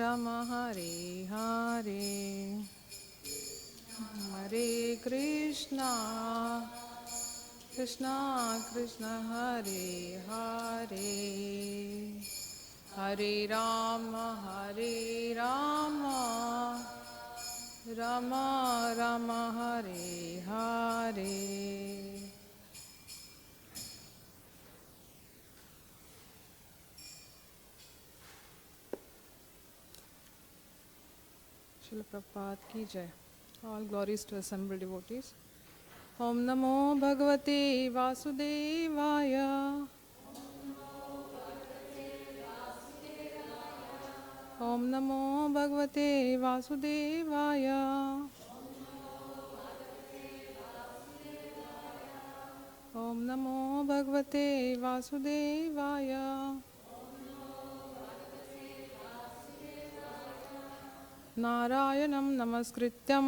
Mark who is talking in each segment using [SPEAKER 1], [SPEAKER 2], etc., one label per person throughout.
[SPEAKER 1] Ram Hare Hare Hare Krishna Krishna Krishna Hare Hare Hare Ram Ram Ram Hare Hare. Srila Prabhupada ki jai. All glories to assembled devotees. Om Namo Bhagavate Vasudevaya. Om Namo Bhagavate Vasudevaya. Om Namo Bhagavate Vasudevaya. Narayanam Namaskrityam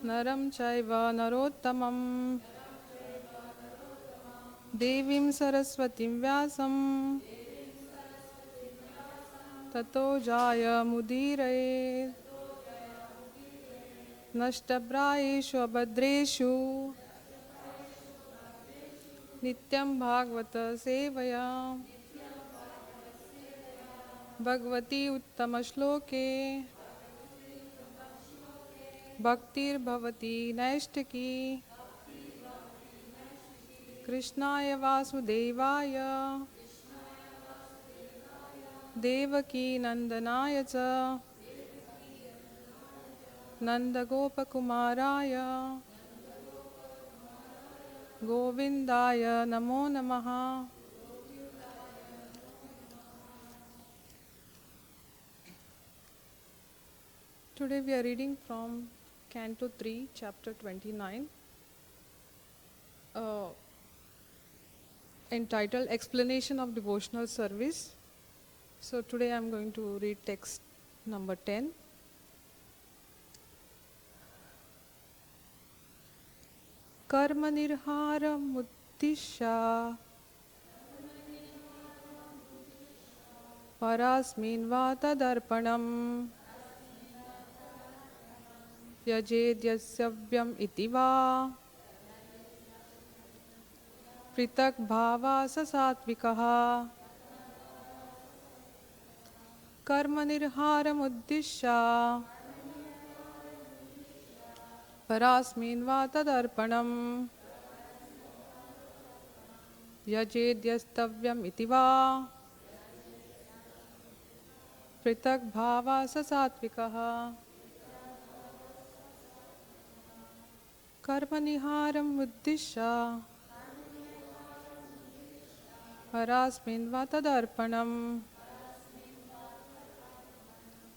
[SPEAKER 1] Naram Chaiva Narottamam Devim Saraswatim Vyasam Tato Jaya Mudiraye Nashtabrayeshu Abhadreshu Nityam Bhagavata Sevaya Bhagavati Uttama Shloke Bhaktir Bhavati Naishtaki Krishnaya Vasudevaya Devaki Nandanaya Cha Nanda Gopakumaraya Govindaya Namo Namaha. Today we are reading from Canto 3, Chapter 29, entitled Explanation of Devotional Service. So today I am going to read text number 10. Karma nirhara muddisha parasmin va tadarpanam yajedyasavyam iti va pritak bhava sasatvikah. Karma nirhara muddisha parasmin va tadarpanam yajedyastavyam iti va pritak bhava sasatvikah. Karma niharam uddisha parasmin va tadarpanam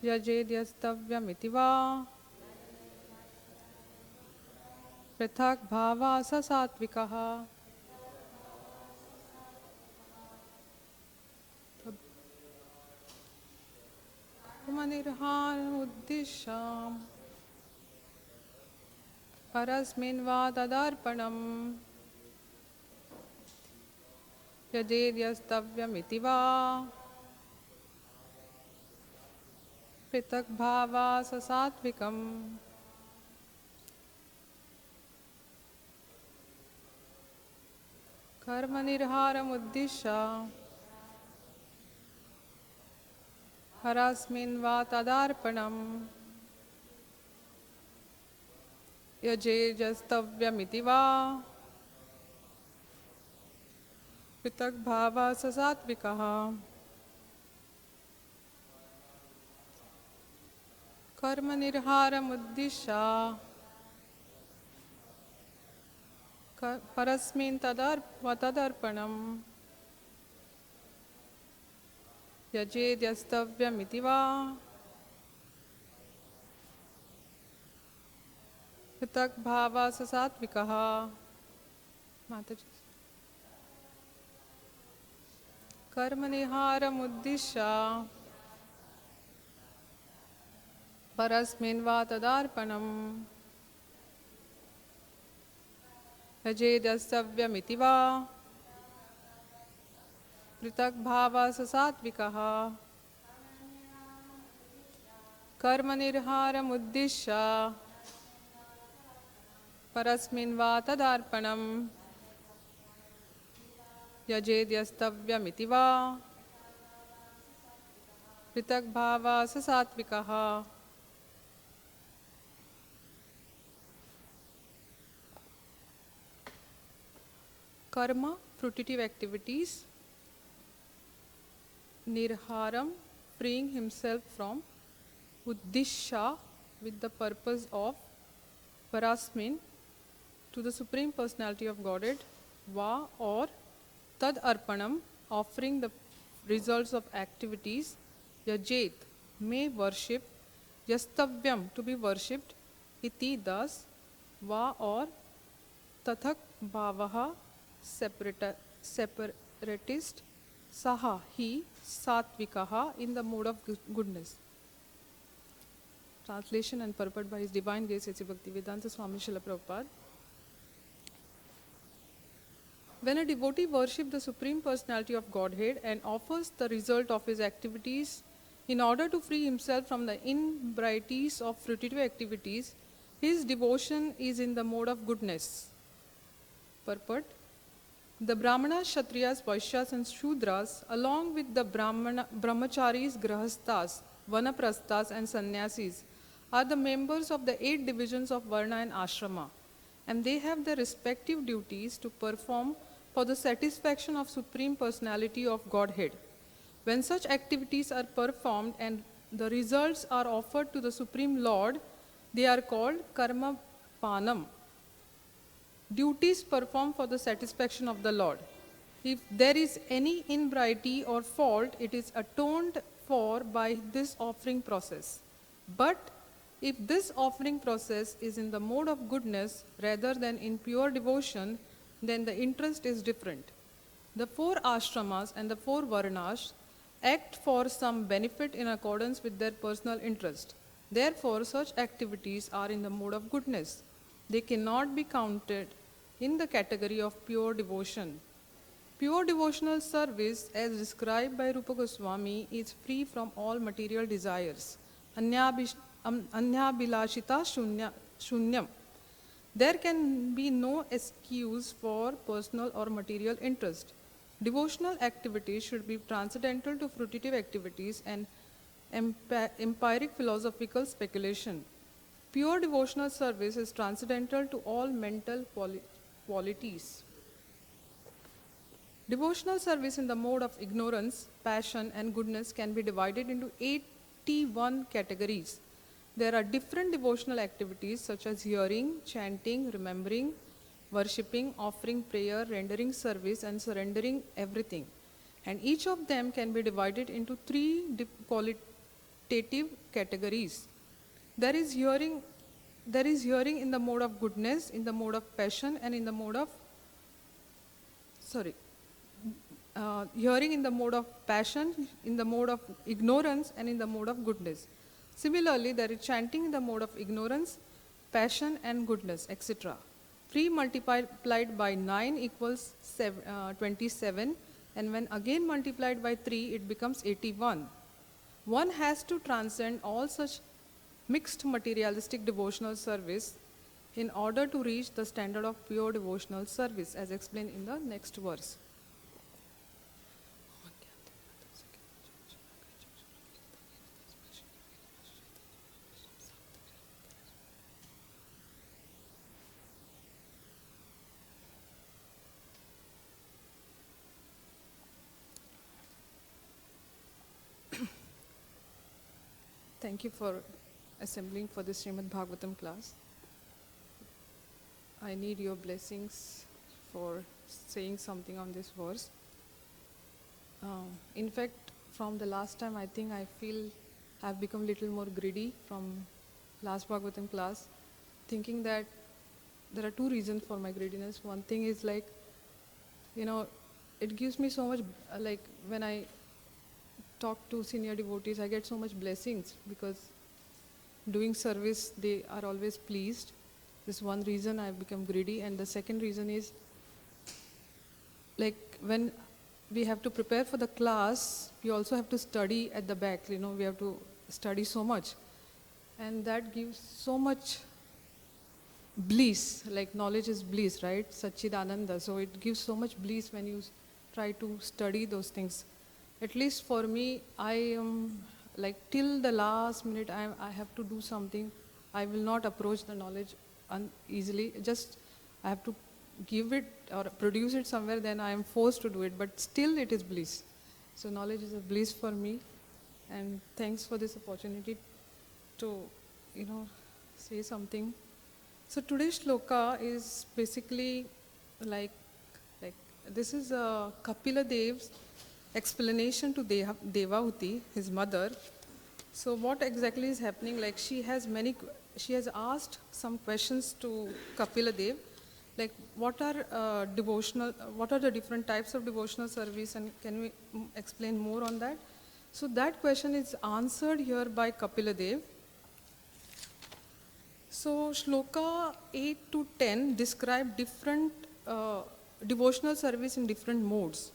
[SPEAKER 1] yajedyastavyam iti va pritak bhava sasatvikah. Karma nirhara uddisha parasmin va tadarpanam yajedyastavyam iti va pritak bhava sasatvikam. Karma nirharam uddisha parasmin va tadarpanam yajedyastavyam iti va pritak bhava sasatvikah. Karma nirharam uddisha parasmin tadarpanam yajedyastavyam iti va pritak bhava sasatvikah. Mataji. Karma niharam uddisha parasmin va tadarpanam yajedyastavyam iti va pritak bhava sasatvikah. कर्मनिर्हारमुद्दिश्य परस्मिन् वा तदार्पणम् यजेद्यस्तव्यमिति वा पृथग्भावा स सात्विकः। Karma, fruitive activities. Nirharam, freeing himself from. Uddisha, with the purpose of. Parasmin, to the Supreme Personality of Godhead. Va, or. Tad arpanam, offering the results of activities. Yajet, may worship. Yastavyam, to be worshipped. Iti, thus. Va, or. Tathak bhavaha, separatist. Saha, he. Satvikaha, in the mode of goodness. Translation and purport by His Divine Grace Sri Bhaktivedanta Swami Srila Prabhupada. When a devotee worships the Supreme Personality of Godhead and offers the result of his activities in order to free himself from the inebriety of fruitive activities, his devotion is in the mode of goodness. Purport. The Brahmanas, Kshatriyas, Vaishyas and Shudras, along with the Brahmacharis, Grahasthas, Vanaprasthas and Sannyasis, are the members of the 8 divisions of Varna and Ashrama, and they have their respective duties to perform for the satisfaction of Supreme Personality of Godhead. When such activities are performed and the results are offered to the Supreme Lord, they are called karma panam. Duties performed for the satisfaction of the Lord. If there is any inebriety or fault, it is atoned for by this offering process. But if this offering process is in the mode of goodness rather than in pure devotion, then the interest is different. The 4 ashramas and the 4 varnas act for some benefit in accordance with their personal interest. Therefore, such activities are in the mode of goodness. They cannot be counted in the category of pure devotion. Pure devotional service, as described by Rupa Goswami, is free from all material desires. Anyabhilashita shunyam. There can be no excuse for personal or material interest. Devotional activities should be transcendental to fruitive activities and empiric philosophical speculation. Pure devotional service is transcendental to all mental qualities. Devotional service in the mode of ignorance, passion and goodness can be divided into 81 categories. There are different devotional activities such as hearing, chanting, remembering, worshipping, offering prayer, rendering service and surrendering everything. And each of them can be divided into 3 qualitative categories. There is hearing in the mode of goodness, in the mode of passion and in the mode of hearing in the mode of passion, in the mode of ignorance and in the mode of goodness. Similarly, there is chanting in the mode of ignorance, passion and goodness, etc. 3 multiplied by 9 equals 27, and when again multiplied by 3 it becomes 81. One has to transcend all such mixed materialistic devotional service in order to reach the standard of pure devotional service, as explained in the next verse. Thank you for assembling for this Srimad Bhagavatam class. I need your blessings for saying something on this verse. In fact, from the last time, I think I feel I've become a little more greedy from last Bhagavatam class, thinking that there are 2 reasons for my greediness. One thing is like, it gives me so much, like when I talk to senior devotees, I get so much blessings because doing service, they are always pleased. This is one reason I've become greedy. And the second reason is, like when we have to prepare for the class, we also have to study at the back. We have to study so much. and that gives so much bliss, like knowledge is bliss, right? Satchidananda. So it gives so much bliss when you try to study those things. At least for me, I am like till the last minute, I have to do something. I will not approach the knowledge easily. Just I have to give it or produce it somewhere, then I am forced to do it. But still, it is bliss. So knowledge is a bliss for me. And thanks for this opportunity to, say something. So today's shloka is basically like this is Kapila Dev's explanation to Devahuti, his mother. So what exactly is happening? Like she has asked some questions to Kapila Dev, like what are the different types of devotional service, and can we explain more on that? So that question is answered here by Kapila Dev. So shloka 8 to 10 describe different devotional service in different modes.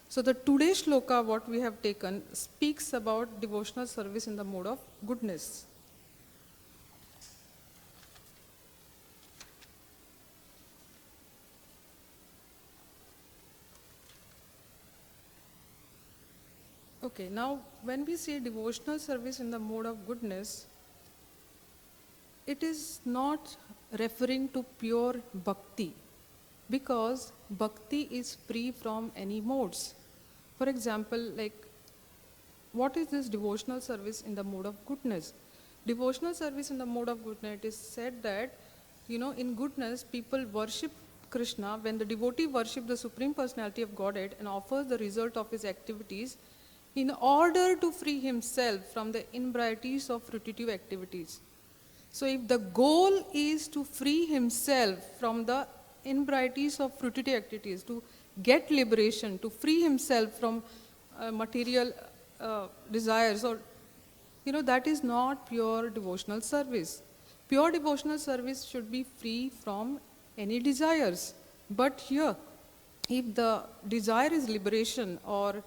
[SPEAKER 1] So the today's shloka, what we have taken, speaks about devotional service in the mode of goodness. Okay, now when we say devotional service in the mode of goodness, it is not referring to pure bhakti, because bhakti is free from any modes. For example, like what is this devotional service in the mode of goodness? Devotional service in the mode of goodness, it is said that, in goodness, people worship Krishna. When the devotee worships the Supreme Personality of Godhead and offers the result of his activities in order to free himself from the improprieties of fruitive activities. So if the goal is to free himself from the improprieties of fruitive activities, to get liberation, to free himself from material desires, or that is not pure devotional service. Pure devotional service should be free from any desires. But here, if the desire is liberation or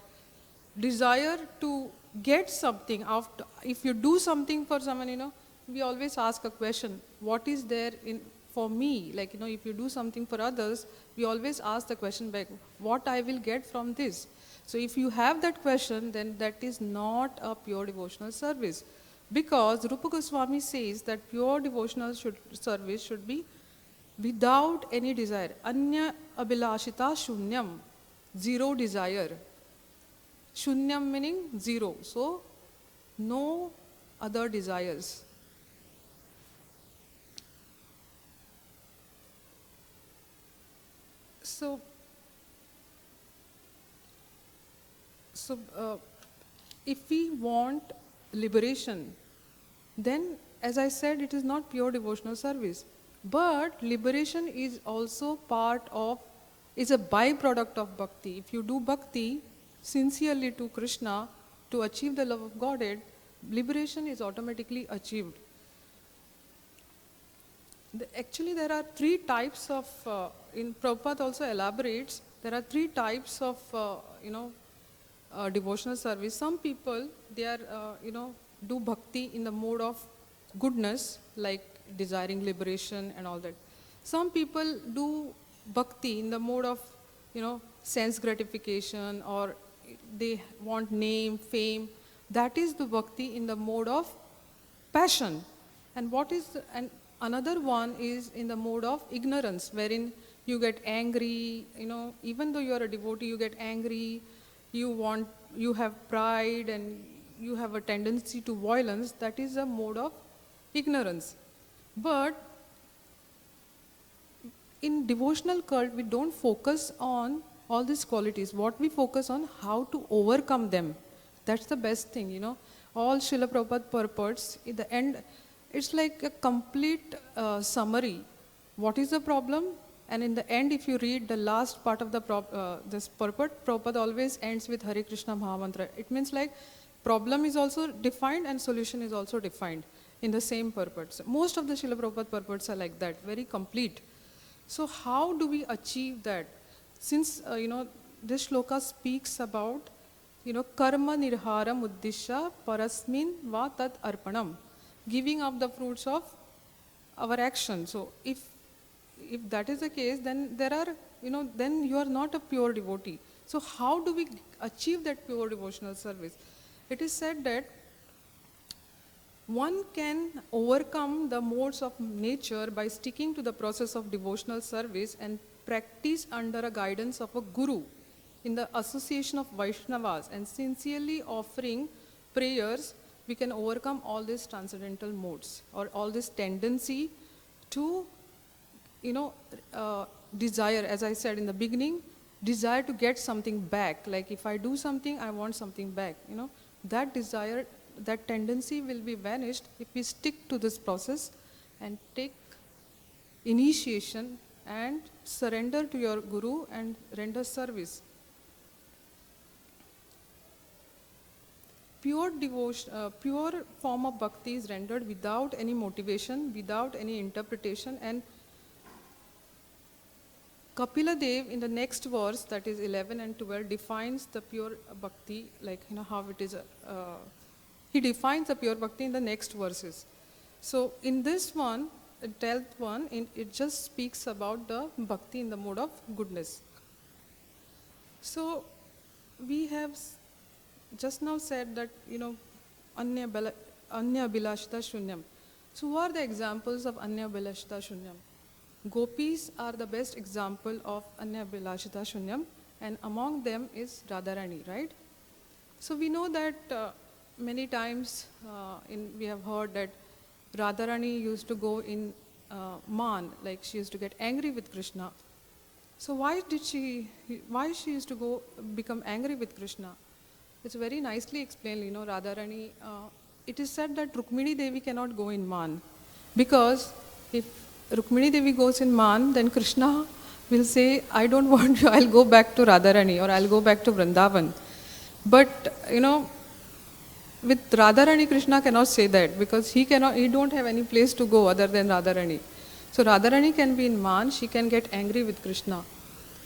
[SPEAKER 1] desire to get something after, if you do something for someone, we always ask a question, what is there in for me? Like, if you do something for others, we always ask the question back, what I will get from this? So if you have that question, then that is not a pure devotional service. Because Rupa Goswami says that pure devotional service should be without any desire. Anya abhilashita shunyam, zero desire. Shunyam meaning zero. So no other desires. So if we want liberation, then as I said, it is not pure devotional service. But liberation is also is a byproduct of bhakti. If you do bhakti sincerely to Krishna to achieve the love of Godhead, liberation is automatically achieved. Actually, there are three types of, in Prabhupada also elaborates, there are three types of, devotional service. Some people, they are, do bhakti in the mode of goodness, like desiring liberation and all that. Some people do bhakti in the mode of, sense gratification, or they want name, fame. That is the bhakti in the mode of passion. And another one is in the mode of ignorance, wherein you get angry, even though you are a devotee, you get angry, you have pride, and you have a tendency to violence. That is a mode of ignorance. But in devotional cult, we don't focus on all these qualities. What we focus on, how to overcome them. That's the best thing, All Srila Prabhupada purports, in the end, it's like a complete summary. What is the problem? And in the end, if you read the last part of this purport, Prabhupada always ends with Hare Krishna Mahamantra. It means like problem is also defined and solution is also defined in the same purport. So most of the Srila Prabhupada purports are like that, very complete. So how do we achieve that? Since, this shloka speaks about, karma nirharam uddisya parasmin va tat arpanam. giving up the fruits of our action. So if that is the case, then there are, then you are not a pure devotee. So how do we achieve that pure devotional service? It is said that one can overcome the modes of nature by sticking to the process of devotional service and practice under a guidance of a guru in the association of Vaishnavas and sincerely offering prayers. We can overcome all these transcendental modes or all this tendency to, desire, as I said in the beginning, desire to get something back. Like if I do something, I want something back. That desire, that tendency will be vanished if we stick to this process and take initiation and surrender to your guru and render service. Pure devotion, pure form of bhakti is rendered without any motivation, without any interpretation. And Kapila Dev in the next verse, that is 11 and 12, defines the pure bhakti, like how it is. He defines the pure bhakti in the next verses. So in this one, the 12th one, it just speaks about the bhakti in the mode of goodness. So we have just now said that, Anya Abhilashita Shunyam. So who are the examples of Anya Abhilashita Shunyam? Gopis are the best example of Anya Abhilashita Shunyam, and among them is Radharani, right? So we know that many times we have heard that Radharani used to go in man, like she used to get angry with Krishna. So why she used to go become angry with Krishna? It's very nicely explained, Radharani. It is said that Rukmini Devi cannot go in man, because if Rukmini Devi goes in man, then Krishna will say, I don't want you, I'll go back to Radharani or I'll go back to Vrindavan. But, with Radharani, Krishna cannot say that, because he don't have any place to go other than Radharani. So Radharani can be in man, she can get angry with Krishna.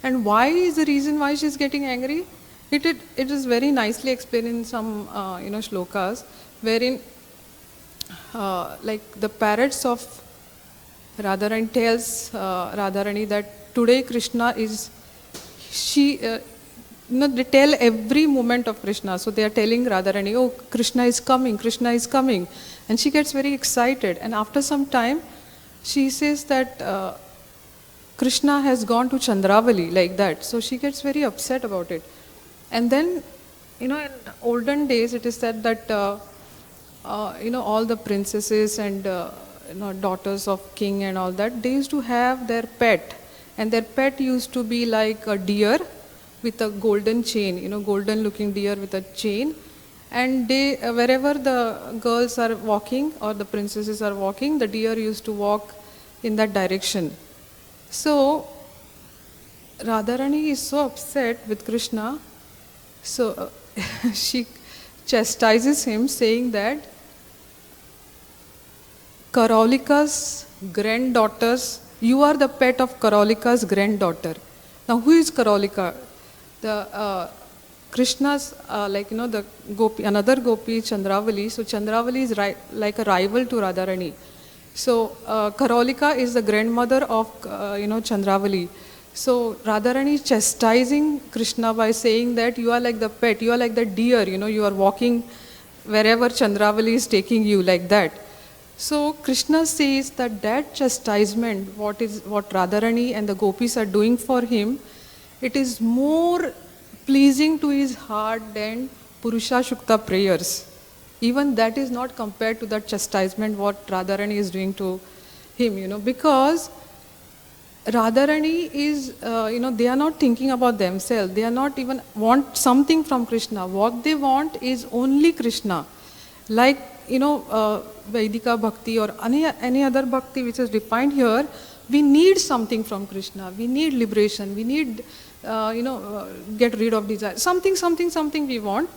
[SPEAKER 1] And why is the reason why she is getting angry? It is very nicely explained in some shlokas, wherein like the parrots of Radharani tells Radharani that today Krishna is, they tell every moment of Krishna. So they are telling Radharani, oh, Krishna is coming, Krishna is coming. And she gets very excited. And after some time, she says that Krishna has gone to Chandravali, like that. So she gets very upset about it. And then, in olden days, it is said that, all the princesses and, daughters of king and all that, they used to have their pet. And their pet used to be like a deer with a golden chain, golden looking deer with a chain. And they, wherever the girls are walking or the princesses are walking, the deer used to walk in that direction. So, Radharani is so upset with Krishna, so she chastises him, saying that Karaulika's granddaughters, you are the pet of Karaulika's granddaughter. Now who is Karaulika? The Krishna's, the Gopi, another Gopi, Chandravali. So Chandravali is like a rival to Radharani. So Karaulika is the grandmother of, Chandravali. So Radharani is chastising Krishna by saying that you are like the pet, you are like the deer, you are walking wherever Chandravali is taking you, like that. So Krishna says that chastisement, what Radharani and the gopis are doing for him, it is more pleasing to his heart than Purusha Shukta prayers. Even that is not compared to that chastisement what Radharani is doing to him, because Radharani is, they are not thinking about themselves. They are not even want something from Krishna. What they want is only Krishna. Like, Vaidika Bhakti or any other Bhakti which is defined here, we need something from Krishna. We need liberation. We need, get rid of desire. Something we want.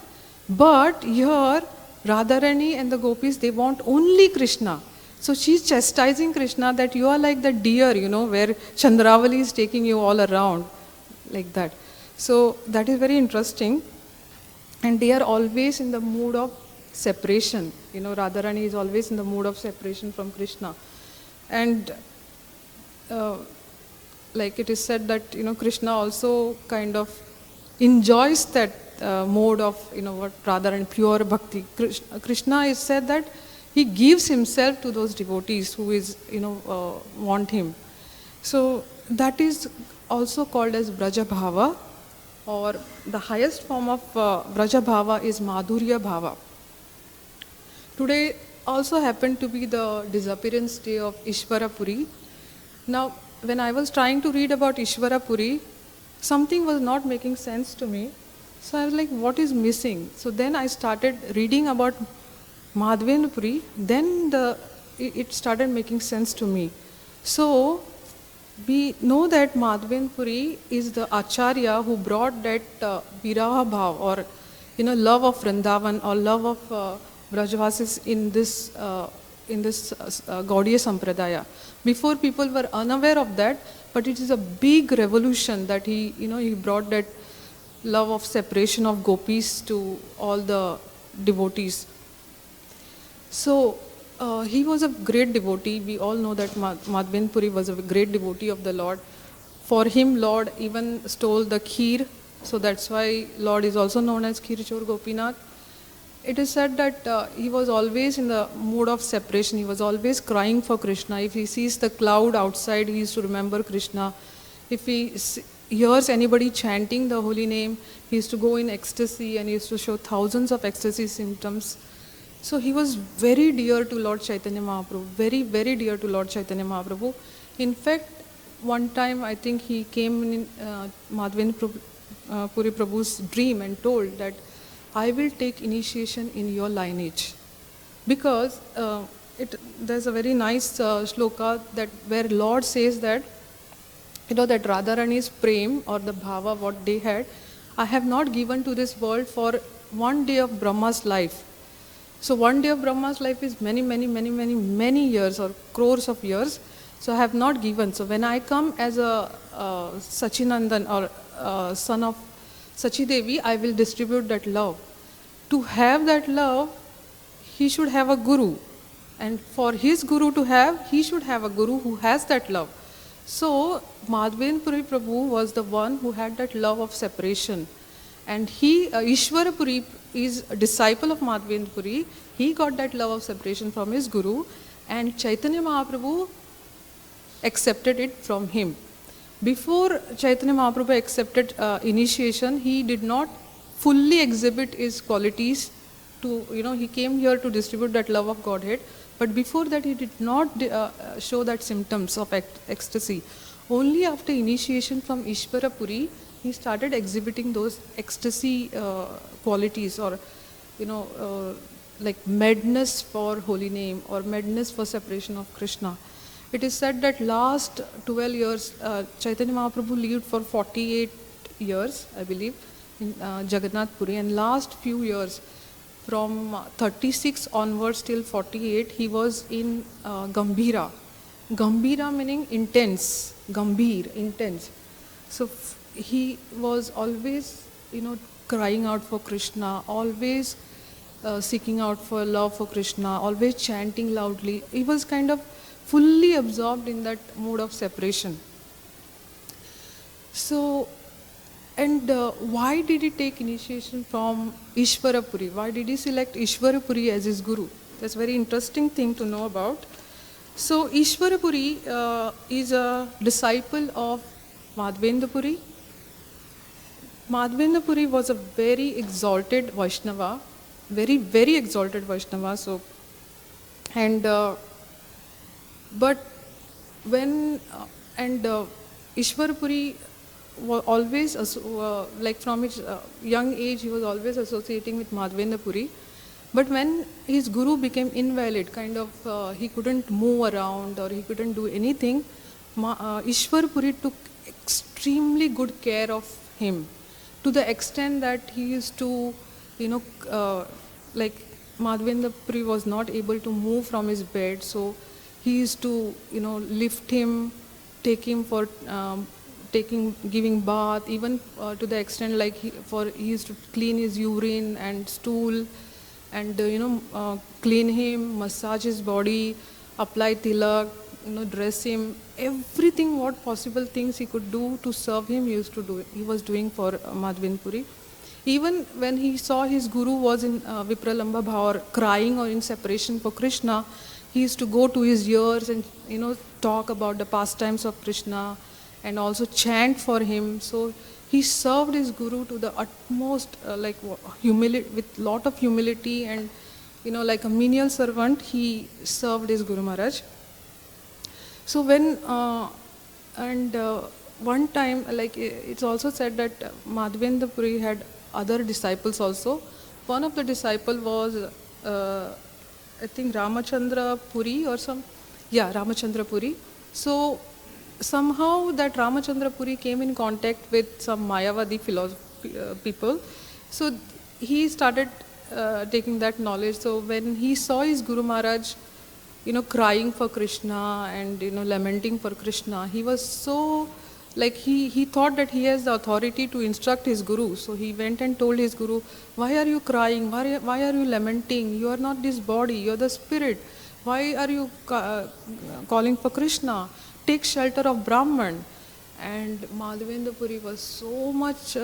[SPEAKER 1] But here, Radharani and the gopis, they want only Krishna. So she's chastising Krishna that you are like the deer, where Chandravali is taking you all around, like that. So that is very interesting. And they are always in the mood of separation. You know, Radharani is always in the mood of separation from Krishna. And like it is said that, you know, Krishna also kind of enjoys that mode of, you know, what Radharani, pure bhakti. Krishna is said that he gives himself to those devotees who is, you know, want him. So that is also called as Braja Bhava, or the highest form of Braja Bhava is Madhurya Bhava. Today also happened to be the disappearance day of Ishvara Puri. Now, when I was trying to read about Ishvara Puri, something was not making sense to me. So I was like, what is missing? So then I started reading about Madhvendra Puri, then it started making sense to me. So we know that Madhvendra Puri is the Acharya who brought that Viraha Bhav, or, you know, love of Vrindavan, or love of Brajavasis in this Gaudiya Sampradaya. Before, people were unaware of that, but it is a big revolution that he, you know, he brought that love of separation of gopis to all the devotees. So he was a great devotee. We all know that Madhvendra Puri was a great devotee of the Lord. For him, Lord even stole the kheer, so that's why Lord is also known as Kheerchor Gopinath. It is said that he was always in the mood of separation. He was always crying for Krishna. If he sees the cloud outside, he used to remember Krishna. If he hears anybody chanting the holy name, he used to go in ecstasy, and he used to show thousands of ecstasy symptoms. So he was very dear to Lord Chaitanya Mahaprabhu, very, very dear to Lord Chaitanya Mahaprabhu. In fact, one time I think he came in Madhvendra Puri Prabhu's dream and told that, I will take initiation in your lineage. Because there's a very nice shloka that where Lord says that, you know, that Radharani's prem, or the bhava what they had, I have not given to this world for one day of Brahma's life. So one day of Brahma's life is many, many, many, many, many years, or crores of years. So I have not given. So when I come as a Sachinandan, or son of Sachidevi, I will distribute that love. To have that love, he should have a guru. And for his guru to have, he should have a guru who has that love. So Madhvendra Puri Prabhu was the one who had that love of separation. And he, Ishvara Puri, is a disciple of Madhvendra Puri. He got that love of separation from his guru, and Chaitanya Mahaprabhu accepted it from him. Before Chaitanya Mahaprabhu accepted initiation, he did not fully exhibit his qualities to, you know, he came here to distribute that love of Godhead, but before that he did not show that symptoms of ecstasy. Only after initiation from Ishvara Puri, he started exhibiting those ecstasy qualities, or, you know, like madness for holy name, or madness for separation of Krishna. It is said that last 12 years, Chaitanya Mahaprabhu lived for 48 years, I believe, in Jagannath Puri, and last few years, from 36 onwards till 48, he was in Gambhira. Gambhira meaning intense, Gambhir, intense. So he was always, you know, crying out for Krishna, always seeking out for love for Krishna, always chanting loudly. He was kind of fully absorbed in that mode of separation. So, and why did he take initiation from Ishvara Puri? Why did he select Ishvara Puri as his guru? That's a very interesting thing to know about. So Ishvara Puri is a disciple of Madhvendra Puri. Madhvendra Puri was a very exalted Vaishnava, very, very exalted Vaishnava. So, and but when Ishvara Puri was always like from his young age, he was always associating with Madhvendra Puri. But when his guru became invalid, kind of he couldn't move around or he couldn't do anything, Ishvara Puri took extremely good care of him, to the extent that he used to, you know, like Madhvendra Puri was not able to move from his bed, so he used to, you know, lift him, take him for giving bath, even to the extent like he used to clean his urine and stool. and clean him, massage his body, apply tilak, dress him, everything what possible things he could do to serve him, he was doing for Madhavendra Puri. Even when he saw his guru was in Vipralamba Bhav, crying or in separation for Krishna, he used to go to his ears and talk about the pastimes of Krishna and also chant for him. So he served his guru to the utmost, with lot of humility, and like a menial servant, he served his Guru Maharaj. So when one time, like it's also said that Madhavendra Puri had other disciples also. One of the disciple was I think Ramachandra Puri or Ramachandra Puri. So somehow that Ramachandra Puri came in contact with some Mayavadi people. So he started taking that knowledge. So when he saw his Guru Maharaj, crying for Krishna and lamenting for Krishna, he was so he thought that he has the authority to instruct his guru. So he went and told his guru, why are you crying? Why are you lamenting? You are not this body, you are the spirit. Why are you calling for Krishna? Take shelter of Brahman. And Madhavendra Puri was so much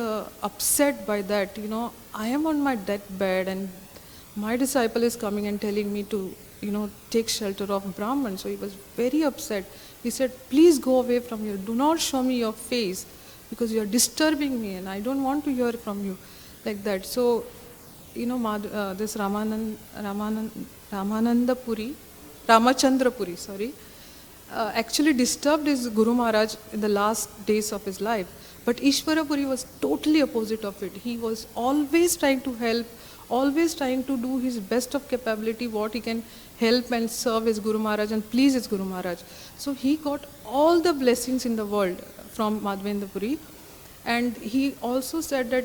[SPEAKER 1] upset by that. I am on my deathbed and my disciple is coming and telling me to take shelter of Brahman. So he was very upset. He said, please go away from here. Do not show me your face because you are disturbing me and I don't want to hear from you. Like that. So, this Ramachandra Puri, actually disturbed his Guru Maharaj in the last days of his life. But Ishvara Puri was totally opposite of it. He was always trying to help, always trying to do his best of capability, what he can help and serve his Guru Maharaj and please his Guru Maharaj. So he got all the blessings in the world from Madhavendra Puri. And he also said that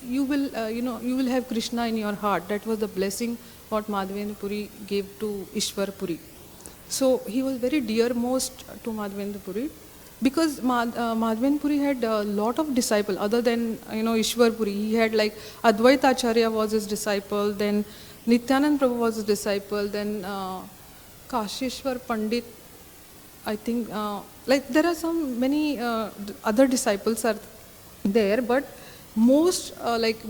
[SPEAKER 1] you will have Krishna in your heart. That was the blessing what Madhavendra Puri gave to Ishwar Puri. So he was very dearmost to Madhavendra Puri, because Madhavendra Puri had a lot of disciples other than Ishwar Puri. He had like Advaita Acharya was his disciple, then Nityanand Prabhu was his disciple, then Kashishwar Pandit, I think, there are some many other disciples are there, but most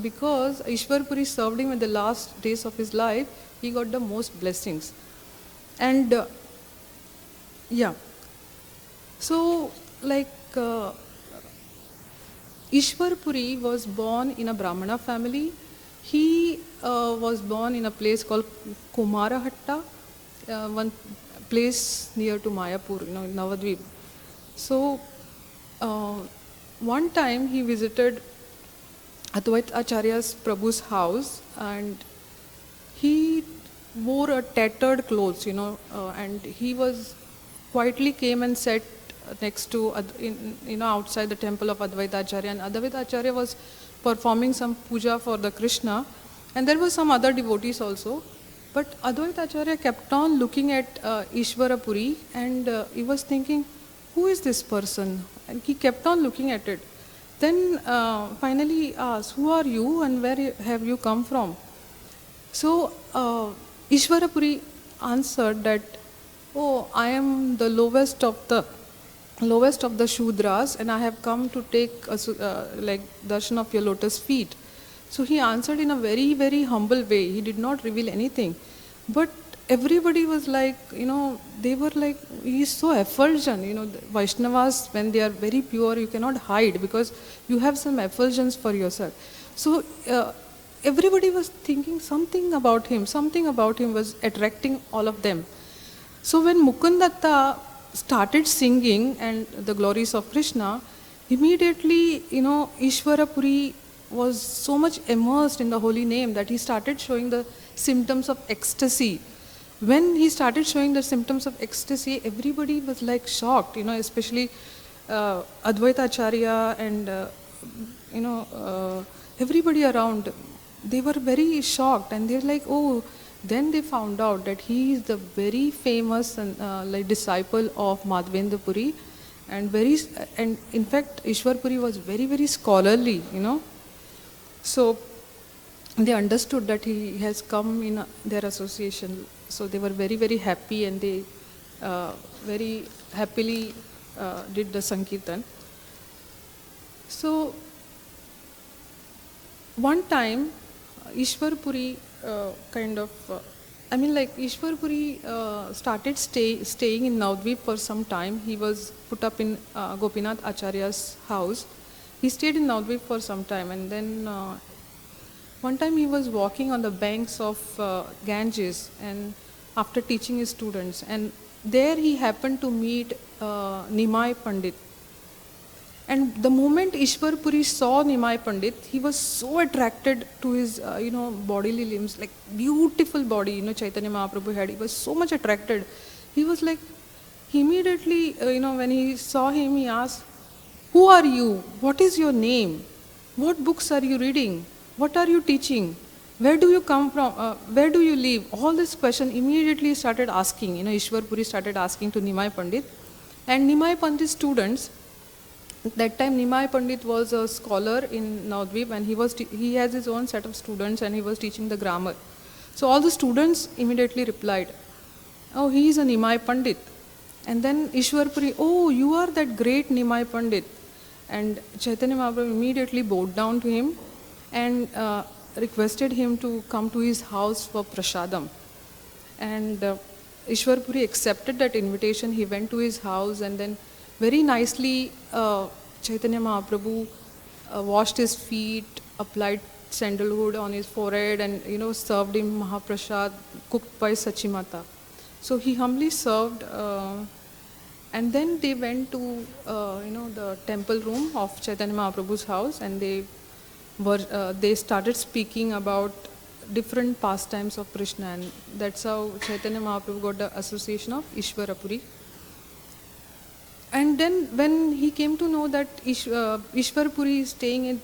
[SPEAKER 1] because Ishwar Puri served him in the last days of his life, he got the most blessings. And so Ishwar Puri was born in a Brahmana family. He was born in a place called Kumarahatta, one place near to Mayapur, Navadvip. So one time he visited Advaita Acharya's Prabhu's house, and he wore a tattered clothes, and he was quietly came and sat next to, outside the temple of Advaita Acharya, and Advaita Acharya was performing some puja for the Krishna, and there were some other devotees also. But Advaita Acharya kept on looking at Ishvara Puri, and he was thinking, who is this person? And he kept on looking at it. Then finally he asked, who are you and where have you come from? So Ishvara Puri answered that, oh, I am the lowest of the Shudras, and I have come to take darshan of your lotus feet. So he answered in a very, very humble way. He did not reveal anything. But everybody was like, they were like, he is so effulgent. The Vaishnavas, when they are very pure, you cannot hide because you have some effulgence for yourself. So everybody was thinking something about him was attracting all of them. So when Mukundatta started singing and the glories of Krishna, immediately, Ishvara Puri was so much immersed in the holy name that he started showing the symptoms of ecstasy. When he started showing the symptoms of ecstasy, everybody was like shocked, especially Advaita Acharya and, everybody around. They were very shocked, and they're like, oh, then they found out that he is the very famous and disciple of Madhavendra Puri, and in fact Ishwar Puri was very, very scholarly, So they understood that he has come in their association. So they were very, very happy, and they very happily did the Sankirtan. So one time, Ishwar Puri Ishwar Puri started staying in Navadvip for some time. He was put up in Gopinath Acharya's house. He stayed in Navadvip for some time, and then one time he was walking on the banks of Ganges, and after teaching his students, and there he happened to meet Nimai Pandit. And the moment Ishwar Puri saw Nimai Pandit, he was so attracted to his, bodily limbs, like beautiful body, Chaitanya Mahaprabhu had. He was so much attracted. He was like, he immediately, when he saw him, he asked, "Who are you? What is your name? What books are you reading? What are you teaching? Where do you come from? Where do you live?" All this question immediately started asking. Ishwar Puri started asking to Nimai Pandit. And Nimai Pandit's students, at that time, Nimai Pandit was a scholar in Navadvip, and he has his own set of students, and he was teaching the grammar. So all the students immediately replied, "Oh, he is a Nimai Pandit." And then Ishwar Puri, "Oh, you are that great Nimai Pandit." And Chaitanya Mahaprabhu immediately bowed down to him and requested him to come to his house for prasadam. And Ishwar Puri accepted that invitation. He went to his house, and then very nicely Chaitanya Mahaprabhu washed his feet, applied sandalwood on his forehead, and served him Mahaprasad cooked by Sachimata. So he humbly served, and then they went to the temple room of Chaitanya Mahaprabhu's house, and they started speaking about different pastimes of Krishna, and that's how Chaitanya Mahaprabhu got the association of Ishwara Puri. And then when he came to know that Ishwar Puri is staying in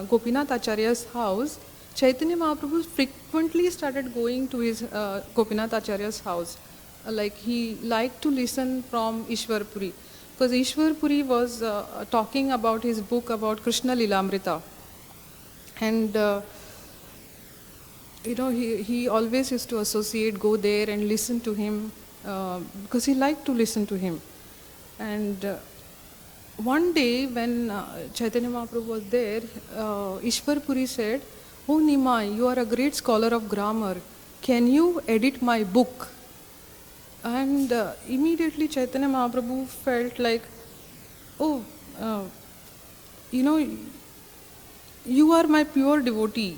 [SPEAKER 1] Gopinath Acharya's house, Chaitanya Mahaprabhu frequently started going to his Gopinath Acharya's house. Like he liked to listen from Ishwar Puri, because Ishwar Puri was talking about his book about Krishna Lilamrita. And he always used to go there and listen to him, because he liked to listen to him. And one day when Chaitanya Mahaprabhu was there, Ishwar Puri said, "Oh Nimai, you are a great scholar of grammar. Can you edit my book?" And immediately Chaitanya Mahaprabhu felt like, "Oh, you are my pure devotee."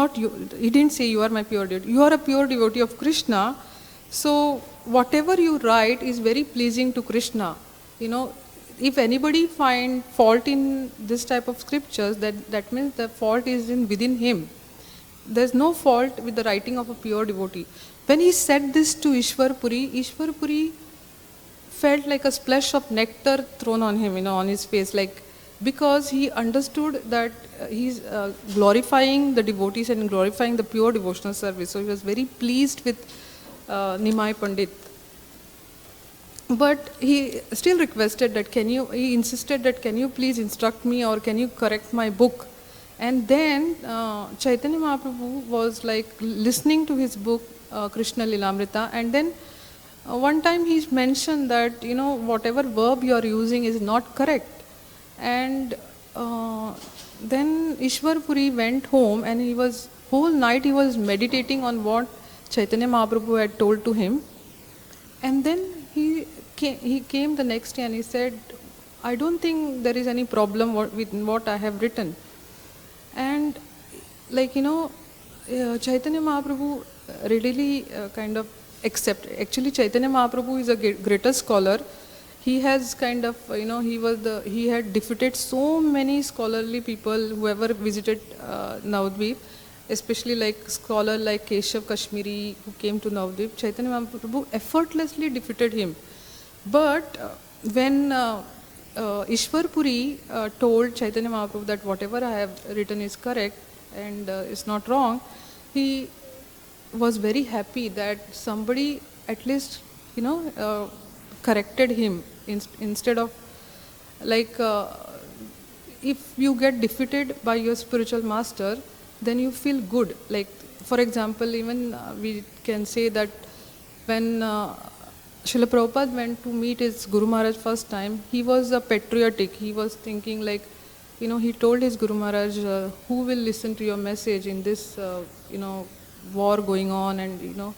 [SPEAKER 1] Not you, he didn't say you are my pure devotee. You are a pure devotee of Krishna. So whatever you write is very pleasing to Krishna. If anybody find fault in this type of scriptures, that means the fault is within him. There's no fault with the writing of a pure devotee. When he said this to Ishwar Puri felt like a splash of nectar thrown on him, on his face, because he understood that he's glorifying the devotees and glorifying the pure devotional service. So he was very pleased with Nimai Pandit. But he still requested that he insisted that can you please instruct me, or can you correct my book? And then Chaitanya Mahaprabhu was listening to his book, Krishna Lilamrita, and then one time he mentioned that, whatever verb you are using is not correct. And then Ishwar Puri went home, and whole night he was meditating on what Chaitanya Mahaprabhu had told to him. And then he came the next day and he said, "I don't think there is any problem with what I have written." And Chaitanya Mahaprabhu readily kind of accepted. Actually, Chaitanya Mahaprabhu is a greater scholar. He has he had defeated so many scholarly people whoever visited Navadvip, especially scholar like Keshav Kashmiri who came to Navadvip. Chaitanya Mahaprabhu effortlessly defeated him. But when Ishwar Puri told Chaitanya Mahaprabhu that whatever I have written is correct and is not wrong, he was very happy that somebody at least corrected him instead of if you get defeated by your spiritual master, then you feel good. Like, for example, even we can say that when Srila Prabhupada went to meet his Guru Maharaj first time, he was patriotic. He was thinking like, he told his Guru Maharaj, who will listen to your message in this, war going on, and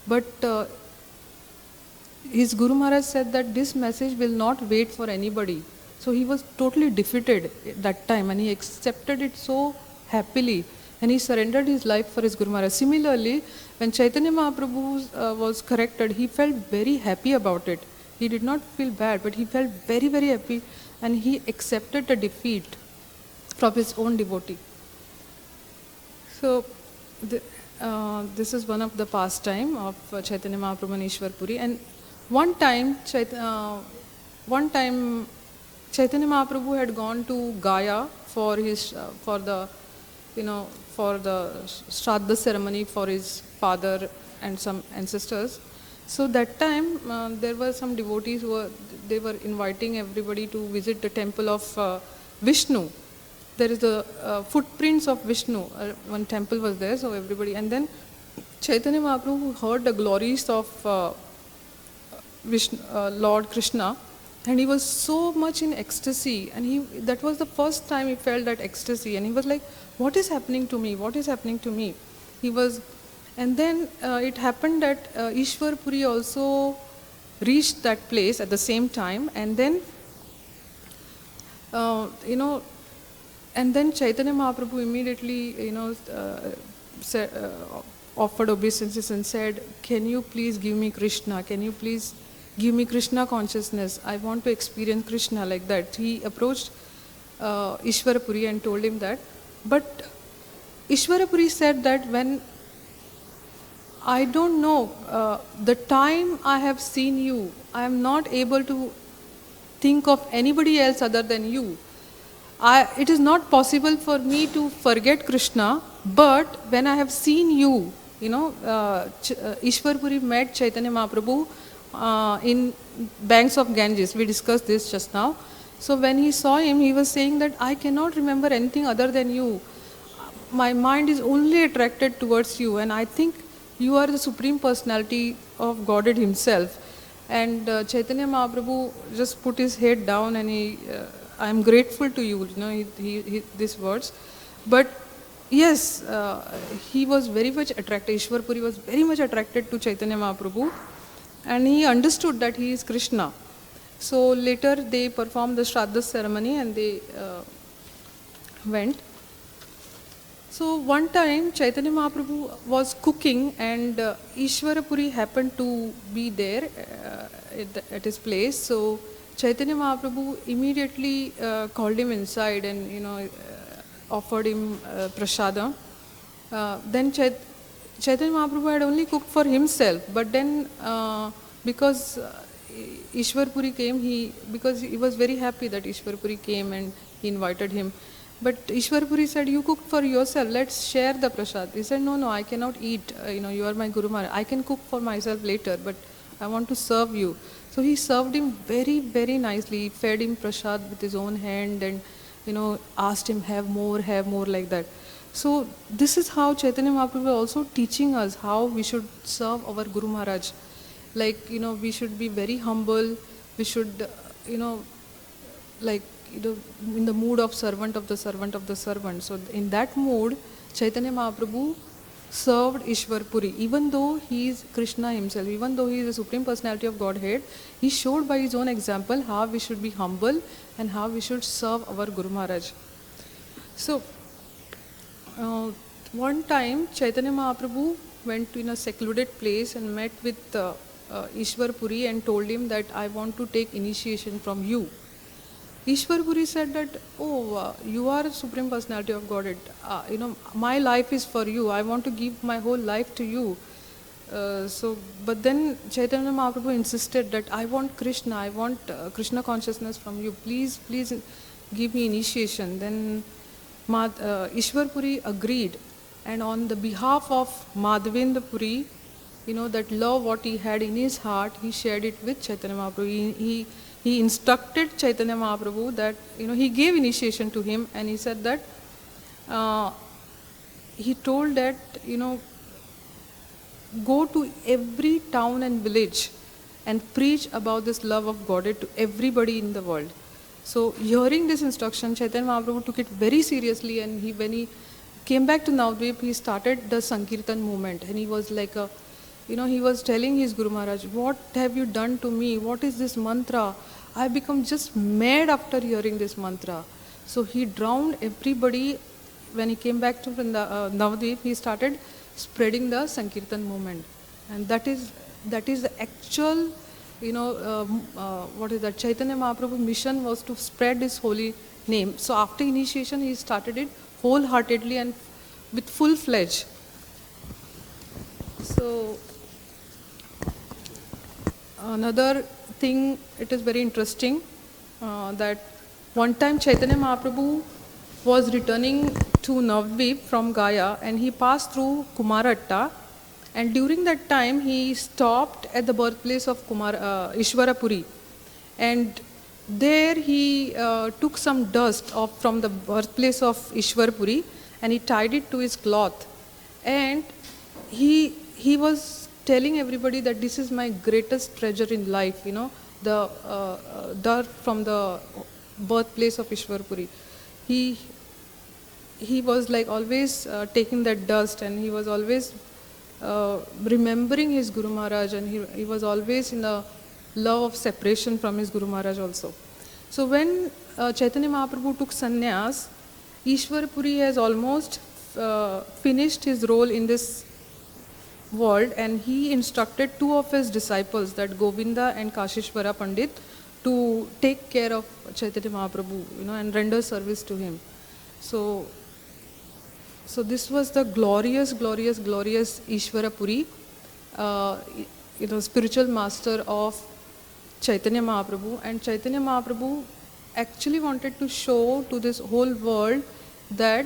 [SPEAKER 1] but his Guru Maharaj said that this message will not wait for anybody. So he was totally defeated at that time, and he accepted it so happily, and he surrendered his life for his Guru Maharaj. Similarly, when Chaitanya Mahaprabhu was corrected, he felt very happy about it. He did not feel bad, but he felt very, very happy, and he accepted the defeat from his own devotee. So this is one of the pastime of Chaitanya Mahaprabhu and Ishwar Puri. And one time Chaitanya Mahaprabhu had gone to Gaya for his for the Shraddha ceremony for his father and some ancestors. So that time there were some devotees who were inviting everybody to visit the temple of Vishnu. There is the footprints of Vishnu. One temple was there, so everybody. And then Chaitanya Mahaprabhu heard the glories of Vishnu, Lord Krishna, and he was so much in ecstasy. And that was the first time he felt that ecstasy. And he was like, "What is happening to me? What is happening to me?" And then it happened that Ishwar Puri also reached that place at the same time, and then and then Chaitanya Mahaprabhu immediately, offered obeisances and said, "Can you please give me Krishna? Can you please give me Krishna consciousness? I want to experience Krishna," like that. He approached Ishwara Puri and told him that. But Ishwara Puri said that when I don't know, the time I have seen you, I am not able to think of anybody else other than you. It is not possible for me to forget Krishna, but when I have seen you, Ishwar Puri met Chaitanya Mahaprabhu in banks of Ganges. We discussed this just now. So when he saw him, he was saying that I cannot remember anything other than you. My mind is only attracted towards you, and I think you are the Supreme Personality of Godhead Himself. And Chaitanya Mahaprabhu just put his head down and I am grateful to you, these words. But yes, he was very much attracted, Ishwar Puri was very much attracted to Chaitanya Mahaprabhu, and he understood that he is Krishna. So later they performed the Shraddha ceremony and they went. So one time Chaitanya Mahaprabhu was cooking and Ishwara Puri happened to be there at his place. So Chaitanya Mahaprabhu immediately called him inside and offered him prasada. Then Chaitanya Mahaprabhu had only cooked for himself, but then because Ishwar Puri came, because he was very happy that Ishwar Puri came and he invited him. But Ishwar Puri said, "You cooked for yourself, let's share the prasad." He said, "No, I cannot eat, you are my Guru Maharaj. I can cook for myself later, but I want to serve you." So he served him very, very nicely. He fed him prasad with his own hand and, asked him, have more like that. So this is how Chaitanya Mahaprabhu is also teaching us how we should serve our Guru Maharaj. Like, we should be very humble. We should, in the mood of servant of the servant of the servant. So in that mood, Chaitanya Mahaprabhu served Ishwar Puri. Even though he is Krishna himself, even though he is the Supreme Personality of Godhead, he showed by his own example how we should be humble and how we should serve our Guru Maharaj. So one time Chaitanya Mahaprabhu went to a secluded place and met with Ishwar Puri and told him that I want to take initiation from you. Ishwar Puri said that, you are a Supreme Personality of Godhead. My life is for you. I want to give my whole life to you. But then Chaitanya Mahaprabhu insisted that I want Krishna. I want Krishna consciousness from you. Please give me initiation. Then Ishwar Puri agreed. And on the behalf of Madhavendra Puri, that love what he had in his heart, he shared it with Chaitanya Mahaprabhu. He instructed Chaitanya Mahaprabhu that, he gave initiation to him and he said that he told that, go to every town and village and preach about this love of Godhead to everybody in the world. So hearing this instruction, Chaitanya Mahaprabhu took it very seriously, and when he came back to Navadvip, he started the Sankirtan movement, and he was like he was telling his Guru Maharaj, what have you done to me? What is this mantra? I become just mad after hearing this mantra. So he drowned everybody. When he came back to Navadvip, he started spreading the Sankirtan movement, and that is the actual, what is that? Chaitanya Mahaprabhu mission was to spread his holy name. So after initiation, he started it wholeheartedly and with full fledged. So another thing, it is very interesting that one time Chaitanya Mahaprabhu was returning to Navadvip from Gaya, and he passed through Kumaratta, and during that time he stopped at the birthplace of Ishwarapuri, and there he took some dust from the birthplace of Ishwarapuri, and he tied it to his cloth, and he was telling everybody that this is my greatest treasure in life, the dirt from the birthplace of Ishwarapuri. He was like always taking that dust, and he was always remembering his Guru Maharaj, and he was always in the love of separation from his Guru Maharaj also. So when Chaitanya Mahaprabhu took sannyas, Ishwarapuri has almost finished his role in this world, and he instructed two of his disciples, that Govinda and Kashishvara Pandit, to take care of Chaitanya Mahaprabhu, and render service to him. So this was the glorious Ishwarapuri, spiritual master of Chaitanya Mahaprabhu. And Chaitanya Mahaprabhu actually wanted to show to this whole world that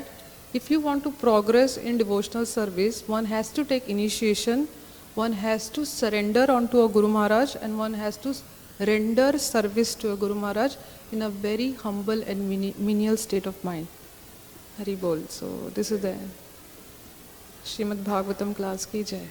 [SPEAKER 1] if you want to progress in devotional service, one has to take initiation, one has to surrender onto a Guru Maharaj, and one has to render service to a Guru Maharaj in a very humble and menial state of mind. Hari Bol. So this is the Srimad Bhagavatam class ki jai.